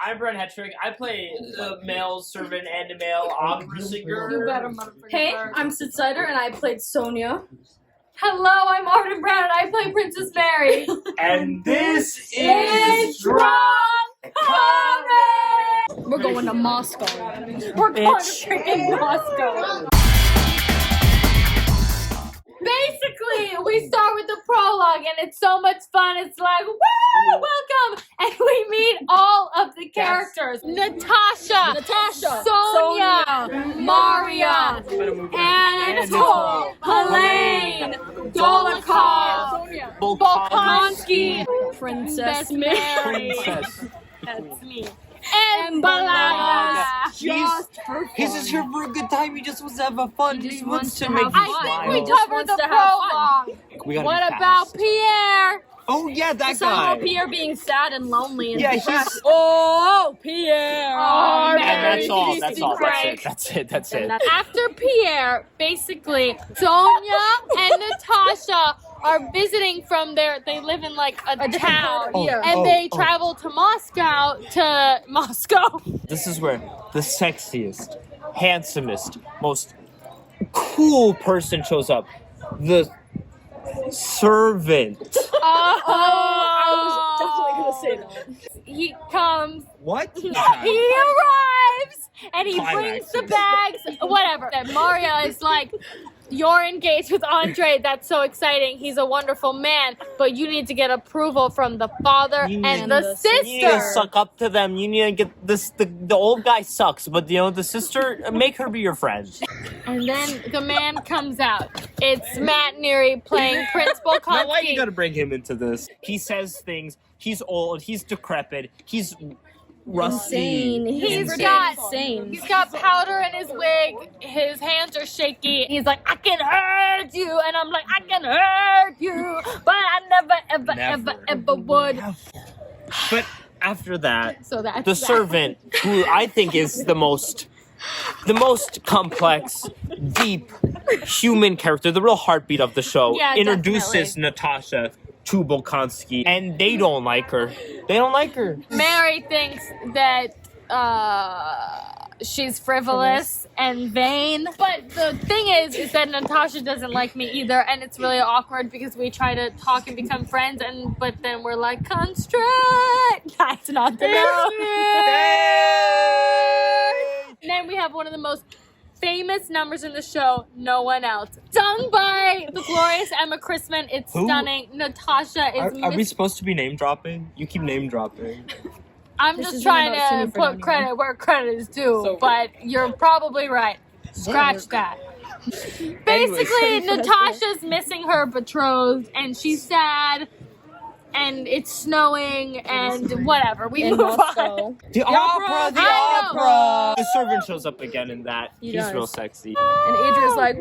I'm Brent Hetrick. I play a male servant and a male opera singer. Hey, I'm Syd Sider, and I played Sonya. Hello, I'm Arden Brown, and I play Princess Mary. And this is Drunk Comet! We're going to Moscow. We're going to freaking Moscow. Basically, we start with the prologue, and it's so much fun. It's like, woo, welcome! And we meet all of the characters. Natasha, Sonya, Marya, Anatole, Helene, Dolokhov, Bolkhonsky, Princess Mary. That's me. And Balaga. He's just here for a good time. He just wants to have fun. He just wants to make I think we covered the prologue. What about Pierre? Oh yeah, that Song guy. about Pierre being sad and lonely and he's. Oh, Pierre. Oh, And that's all. That's it. After Pierre, basically, Sonya and Natasha are visiting from they live in like a town, and they travel to Moscow. This is where the sexiest, handsomest, most cool person shows up. The servant. I was definitely gonna say that. He comes. What? He arrives and he brings the bags. Whatever. That Marya is like, you're engaged with Andre. That's so exciting. He's a wonderful man, but you need to get approval from the father and the sister. You need to suck up to them. You need to get this. The old guy sucks, but the sister, make her be your friend. And then the man comes out. It's Matt Neary playing Prince Bolkhonsky. Now, why you gotta bring him into this? He says things. He's old. He's decrepit. He's rusty. Insane. He's got powder in his wig. His hands are shaky. He's like, I can hurt you. And I'm like, I can hurt you. But I never would. But after that, So that's the servant, who I think is the most complex, deep, human character, the real heartbeat of the show, introduces Natasha to Bolkhonsky, and they don't like her. Mary thinks that she's frivolous and vain. But the thing is that Natasha doesn't like me either, and it's really awkward because we try to talk and become friends, but then we're like, constrict. That's not the no. And then we have one of the most famous numbers in the show, No One Else, sung by the glorious Emma Christman. It's stunning. Natasha is. Are we supposed to be name dropping? You keep name dropping. I'm just trying to put credit where credit is due, but you're probably right. Scratch that. Basically, Natasha's missing her betrothed, and she's sad. And it's snowing, and whatever. We move on. The opera! The servant shows up again in that. He He's does. real sexy. And Adria's like,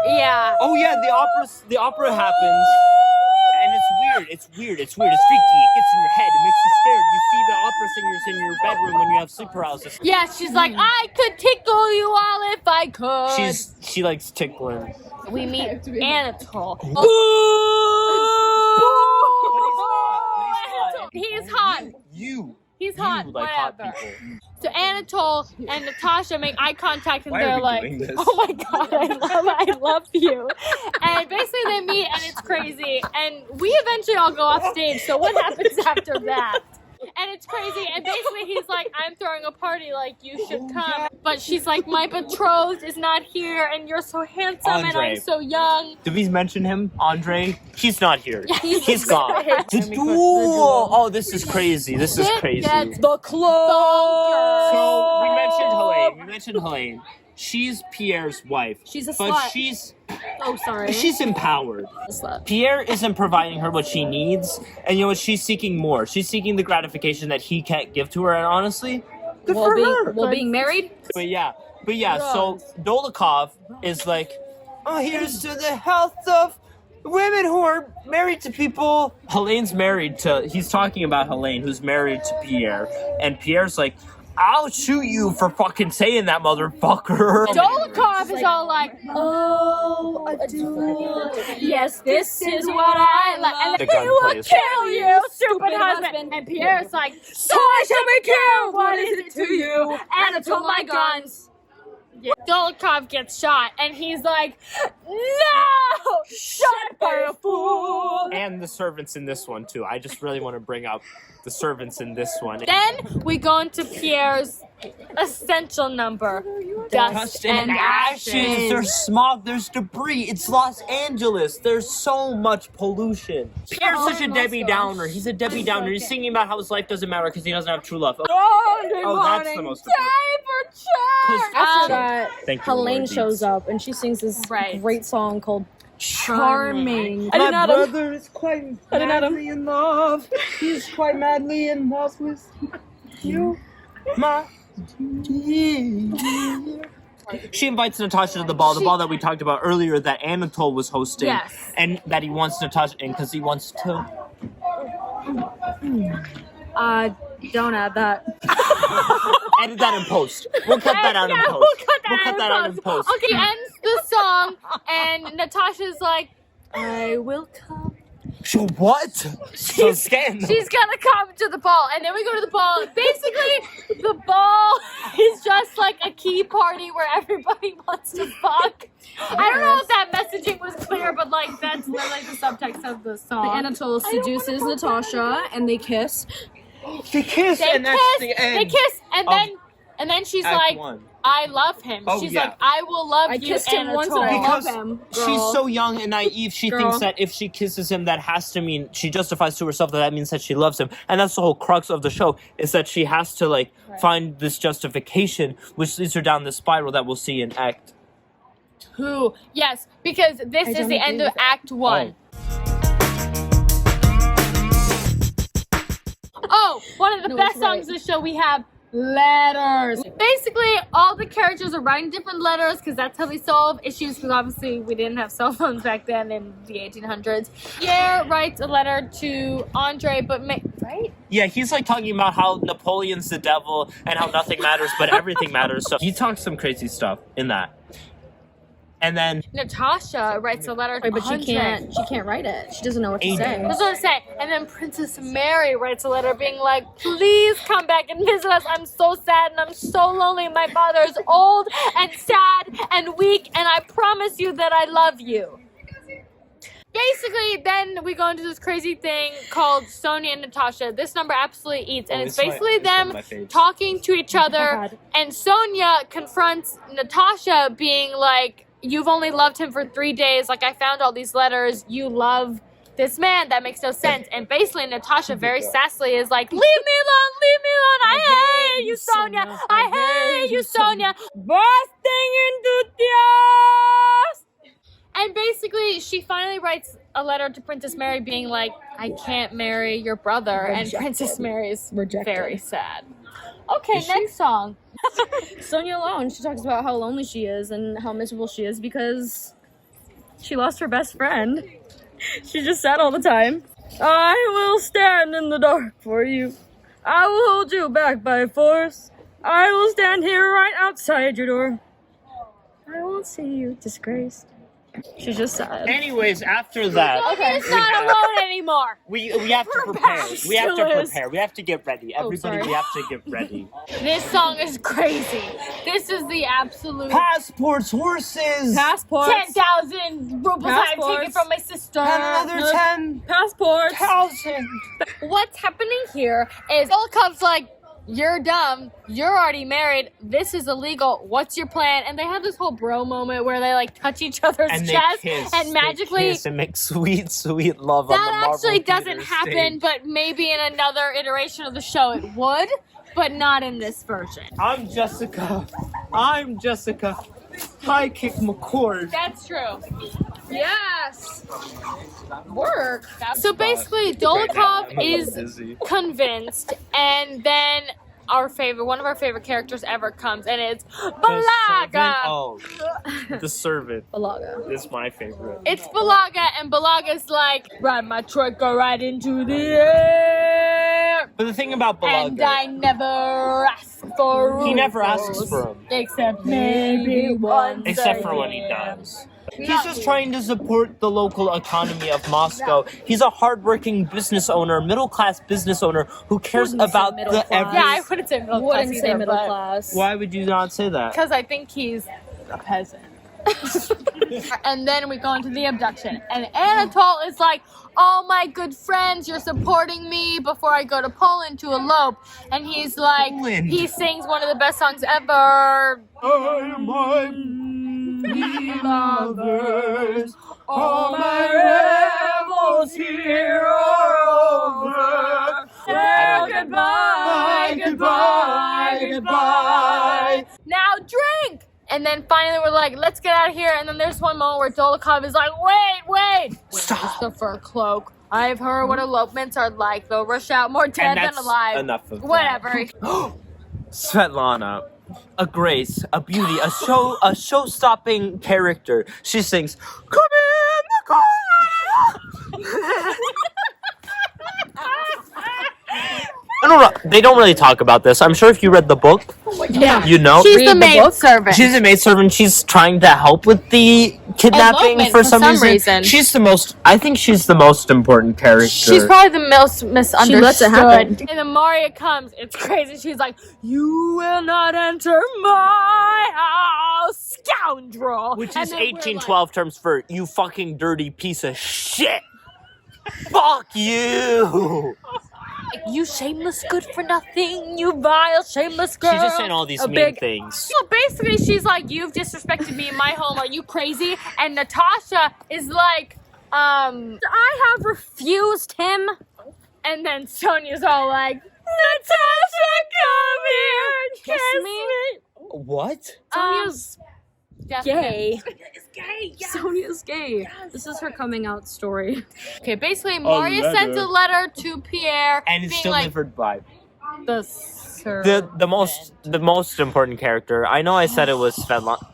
yeah. Oh yeah, the opera happens, and it's weird. It's freaky. It gets in your head. It makes you scared. You see the opera singers in your bedroom when you have sleep paralysis. Yeah, she's like, I could tickle you all if I could. She likes tickling. We meet Anatole. He's hot. He's hot. You like Whatever. hot people. So Anatole and Natasha make eye contact, and Why are they're we like, doing this? "Oh my god, I love you." And basically they meet, and it's crazy. And we eventually all go off stage. So what happens after that? And it's crazy. And basically he's like, I'm throwing a party, like, you should come. But she's like, my betrothed is not here, and you're so handsome, and I'm so young. Did we mention him? Andre? He's not here. He's gone. The The duel! Oh, this is crazy. This is crazy. Gets the clothes. So, we mentioned Helene. She's Pierre's wife. She's a but slut. Oh, sorry. She's empowered. Slut. Pierre isn't providing her what she needs, and you know what? She's seeking more. She's seeking the gratification that he can't give to her, and honestly, good for her. While being married? But yeah, so Dolokhov is like, oh, here's to the health of women who are married to people. He's talking about Helene, who's married to Pierre, and Pierre's like, I'll shoot you for fucking saying that, motherfucker. Dolokhov is all like, oh, a duel. Yes, this is what I like. And The then gun he will plays. kill you, stupid husband. And Pierre's like, so I shall be killed. What is it to you? Anatole, my guns. Yeah. Dolokhov gets shot, and he's like, no! Shut by a fool! And the servants in this one, too. I just really want to bring up the servants in this one. Then we go into Pierre's essential number, dust and ashes. There's smog, there's debris. It's Los Angeles. There's so much pollution. Pierre's such a Debbie Downer. He's a Debbie Downer. He's singing about how his life doesn't matter because he doesn't have true love. Oh, that's the most important. After that, Thank you, Helene Lord shows Deeds. up and she sings this great song called Charming. My brother is quite madly in love. He's quite madly in love with you, my dear. She invites Natasha to the ball that we talked about earlier that Anatole was hosting. Yes. And that he wants Natasha in because he wants to... Don't add that. Edit that in post. We'll cut that out in post. We'll cut that out in post. Okay, ends the song, and Natasha's like, I will come. So what? So scandal. She's gonna come to the ball, and then we go to the ball. Basically, the ball is just like a key party where everybody wants to fuck. I don't know if that messaging was clear, but like that's literally the subtext of the song. Anatole seduces Natasha and they kiss. They kiss, and that's the end. They kiss, and then she's Act like, one. I love him. Oh, She's yeah. like, I will love I you. kissed him once and I Anatole. love Because him. She's Girl. so young and naive, she thinks that if she kisses him, that has to mean, she justifies to herself that means that she loves him. And that's the whole crux of the show, is that she has to, like, find this justification, which leads her down the spiral that we'll see in Act 2. Yes, because this is the end of Act 1. Oh, one of the best songs of the show, we have letters. Basically, all the characters are writing different letters because that's how they solve issues, because obviously we didn't have cell phones back then in the 1800s. Pierre writes a letter to Andre, but right? Yeah, he's like talking about how Napoleon's the devil and how nothing matters, but everything matters. So he talks some crazy stuff in that. And then Natasha writes a letter to But she can't write it. She doesn't know what to say. That's what I'm saying. And then Princess Mary writes a letter being like, please come back and visit us. I'm so sad and I'm so lonely. My father's old and sad and weak, and I promise you that I love you. Basically, then we go into this crazy thing called Sonya and Natasha. This number absolutely eats, and it's basically them talking to each other, and Sonya confronts Natasha being like, you've only loved him for 3 days. Like, I found all these letters. You love this man. That makes no sense. And basically, Natasha very sassily is like, leave me alone, leave me alone. I hate you, Sonya. I hate you, Sonya. Bursting into tears. And basically, she finally writes a letter to Princess Mary being like, I can't marry your brother. And Princess Mary's very sad. Okay, next song. Sonya alone, she talks about how lonely she is and how miserable she is because she lost her best friend. She's just sad all the time. I will stand in the dark for you. I will hold you back by force. I will stand here right outside your door. I won't see you disgraced. She's just sad. anyways, after that, It's not alone anymore. we have to prepare. We have to prepare. We have to get ready. Everybody, sorry. we have to get ready. This song is crazy. This is the absolute Passports, horses, Passports. 10,000 rubles I'm taking Passports. from my sister. and another 10,000. Passports. What's happening here is Dolokhov's like, you're dumb. You're already married. This is illegal. What's your plan? And they have this whole bro moment where they like touch each other's And they chest kiss. and magically. They kiss and make sweet, sweet love on the That Marvel actually doesn't Theater happen, stage. but maybe in another iteration of the show it would, but not in this version. I'm Jessica. High kick McCord. That's true. Yes. Work. So basically, Dolokhov is convinced, and then one of our favorite characters ever comes, and it's Balaga. Oh, the servant. Balaga. This is my favorite. It's Balaga, and Balaga's like, ride my truck, go right into the air. But the thing about And Balaga, I never ask for He never Rufus. asks for them. Except maybe once Except for when he does. He's just trying to support the local economy of Moscow. He's a hardworking business owner, middle-class business owner who cares about the every... Yeah, I wouldn't say middle class. Wouldn't say middle class. Why would you not say that? Because I think he's a peasant. And then we go into the abduction. And Anatole is like, oh my good friends, you're supporting me before I go to Poland to elope. And he's like, he sings one of the best songs ever. Lovers, all my revels here are over. Well, goodbye, goodbye, goodbye. Now drink! And then finally we're like, let's get out of here. And then there's one moment where Dolokhov is like, wait. Stop. The fur cloak. I've heard what elopements are like. They'll rush out more dead than alive. Enough of that. Whatever. Svetlana, a grace, a beauty, a show-stopping character. She sings, "Come in the corner." I don't know. They don't really talk about this. I'm sure if you read the book, you know. She's the maidservant. She's a maidservant. She's trying to help with the kidnapping Elopement, for some reason. She's the most. I think she's the most important character. She's probably the most misunderstood. She lets it happen. And then Marya comes. It's crazy. She's like, "You will not enter my house, scoundrel." Which And is then we're 1812 terms for "you fucking dirty piece of shit." Fuck you. like, "You shameless good for nothing, you vile shameless girl." She's just saying all these mean things. So basically, she's like, "You've disrespected me in my home. Are you crazy?" And Natasha is like, "I have refused him." And then Sonya's all like, "Natasha, come here and kiss me." What? Sonya's Gay. gay. Sonya's gay. This is her coming out story. Okay, basically, Marya sends a letter to Pierre, And it's being like, delivered by the the most important character. I know I said it was Svetlana.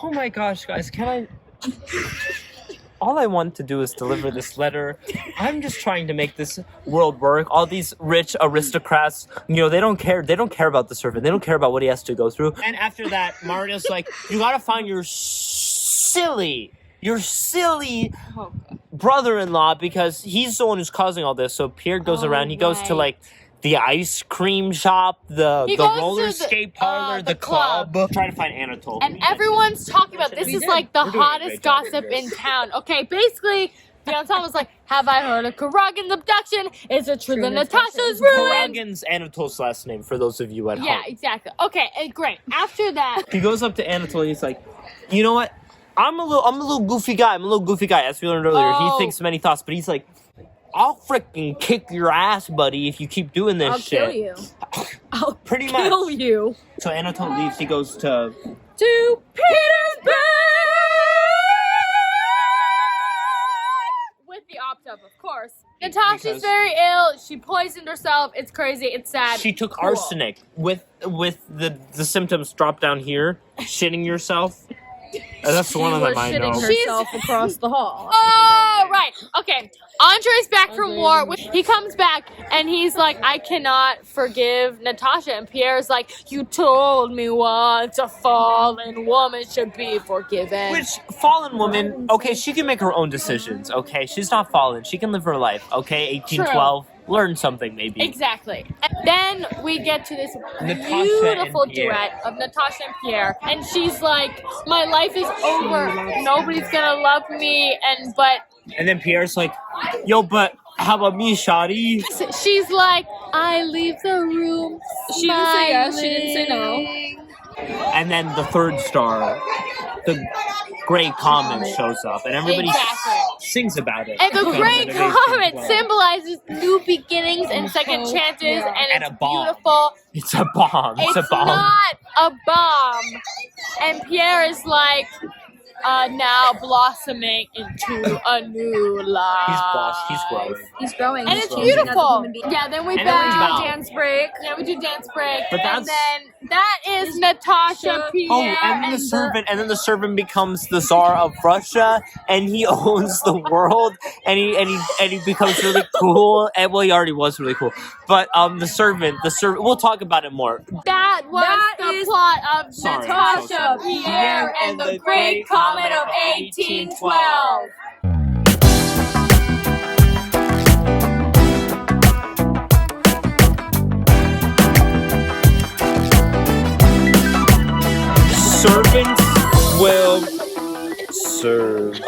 Oh my gosh, guys, can I? All I want to do is deliver this letter. I'm just trying to make this world work. All these rich aristocrats, they don't care. They don't care about the servant. They don't care about what he has to go through. And after that, Marya's like, "You gotta find your silly brother-in-law because he's the one who's causing all this." So Pierre goes around. He goes to like the ice cream shop, the roller skate parlor, the club. Try to find Anatole. And everyone's talking about this is like the hottest gossip in town. Okay, basically, Anatole was like, "Have I heard of Karagin's abduction? Is it true that Natasha's ruined?" Karagin's Anatole's last name, for those of you at home. Yeah, exactly. Okay, great. After that, He goes up to Anatole and he's like, "You know what? I'm a little goofy guy. As we learned earlier. He thinks many thoughts, but he's like, I'll freaking kick your ass, buddy, if you keep doing this shit." I'll kill you. I'll Pretty kill much. you. So Anatole leaves. He goes to Petersburg with the opt-up, of course. Natasha's Because- very ill. She poisoned herself. It's crazy. It's sad. She took Cool. arsenic with the symptoms drop down here. Shitting yourself. That's one of them I know. Shitting herself across the hall. Oh, right. Okay. Andre's back from war. He comes back and he's like, "I cannot forgive Natasha." And Pierre's like, "You told me once a fallen woman should be forgiven." Which fallen woman? Okay, she can make her own decisions. Okay, she's not fallen. She can live her life. Okay, 1812. Learn something, maybe. Exactly. And then we get to this Natasha beautiful and Pierre. duet of Natasha and Pierre. And she's like, "My life is over. Nobody's gonna love me." And then Pierre's like, "Yo, but how about me, Shadi?" She's like, "I leave the room." She didn't say yes, she didn't say no. And then the third star, the Great Comet, shows up, and everybody Exactly. sings about it. And the Because Great it makes Comet things well. symbolizes new beginnings and second chances, and And it's a bomb. beautiful. It's a bomb. It's a bomb. not a bomb. And Pierre is like, now blossoming into a new life. He's growing. He's growing. And He's it's changing as a beautiful. human being. Yeah, then we And then we bow. bow. Dance break. Yeah, we do dance break. But and that's- then that is Natasha, Pierre, Oh, and then the servant becomes the Tsar of Russia, and he owns the world, and he becomes really cool. And well, he already was really cool. But the servant. We'll talk about it more. That was That the is- plot of Sorry, Natasha, sorry. Pierre, and the Great Comet of 1812. Servants will serve